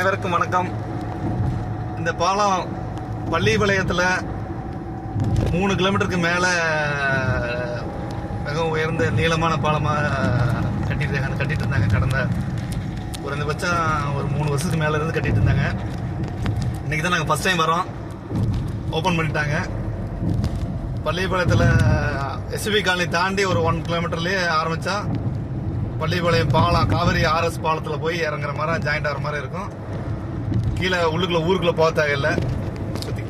அனைவருக்கும் வணக்கம். இந்த பாலம் பள்ளிப்பாளையத்தில் 3 கிலோமீட்டருக்கு மேலே மிகவும் உயர்ந்த நீளமான பாலமாக கட்டிட்டு இருந்தாங்க. கடந்த குறைந்தபட்சம் ஒரு 3 வருஷத்துக்கு மேலே இருந்து கட்டிட்டு இருந்தாங்க. இன்றைக்கி தான் நாங்கள் ஃபஸ்ட் டைம் வரோம். ஓப்பன் பண்ணிட்டாங்க. பள்ளிப்பாளையத்தில் எஸ்பி காலனி தாண்டி ஒரு 1 கிலோமீட்டர்லேயே ஆரம்பித்தா பள்ளிப்பாளையம் பாலம் காவிரி ஆர்எஸ் பாலத்தில் போய் இறங்குற மாதிரி ஜாயிண்ட் ஆகிற மாதிரி இருக்கும். கீழே ஊருக்குள்ளே போக தேவையில்லை. சுற்றி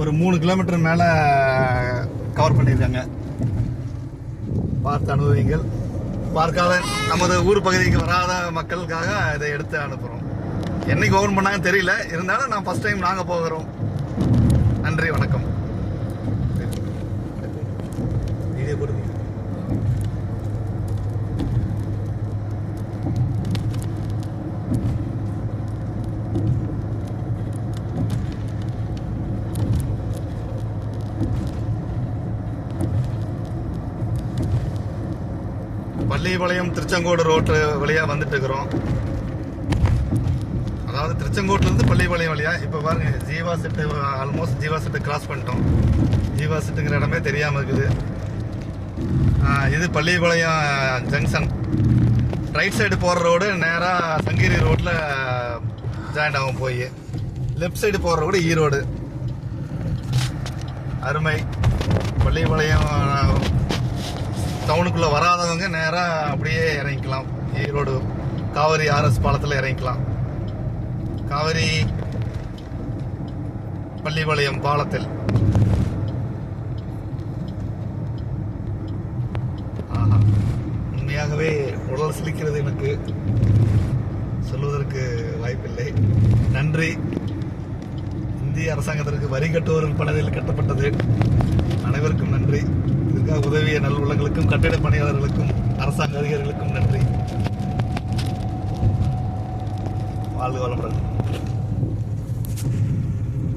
ஒரு 3 கிலோமீட்டர் மேலே கவர் பண்ணியிருக்காங்க. பார்த்து அனுபவிங்கள். பார்க்காத நமது ஊர் பகுதிக்கு வராத மக்களுக்காக இதை எடுத்து அனுப்புகிறோம். என்னைக்கு ஓப்பன் பண்ணாங்கன்னு தெரியல. இருந்தாலும் நான் ஃபர்ஸ்ட் டைம் நாங்கள் போகிறோம். நன்றி, வணக்கம். வீடியோ போடுங்க. பள்ளிப்பாளையம் திருச்செங்கோடு ரோட்டு வழியாக வந்துட்டு இருக்கிறோம். அதாவது திருச்செங்கோட்டிலேருந்து பள்ளிப்பாளையம் வழியா. இப்போ பாருங்க, Jeeva set almost Jeeva set cross பண்ணிட்டோம். ஜீவா செட்டுங்கிற இடமே தெரியாமல் இருக்குது. இது பள்ளிப்பாளையம் ஜங்ஷன். ரைட் சைடு போகிற ரோடு நேராக சங்ககிரி ரோட்டில் ஜாயின் ஆகும். போய் லெஃப்ட் சைடு போகிற ரோடு ஈரோடு. அருமை. பள்ளிப்பாளையம் டவுனுக்குள்ளே வராதவங்க நேராக அப்படியே இறங்கிக்கலாம். ஈரோடு காவிரி ஆர்எஸ் பாலத்தில் இறங்கிக்கலாம். காவிரி பள்ளிப்பாளையம் பாலத்தில். ஆஹா, உண்மையாகவே உடல் சிலிக்கிறது. எனக்கு சொல்வதற்கு வாய்ப்பில்லை. நன்றி. இந்திய அரசாங்கத்திற்கு வரி கட்டுவோர்கள் பணத்தில் கட்டப்பட்டது. அனைவருக்கும் நன்றி. இதற்காக உதவிய நல்லுள்ளங்களுக்கும் கட்டிட பணியாளர்களுக்கும் அரசாங்க அதிகாரிகளுக்கும் நன்றி. வாழ்க வளமுடன்.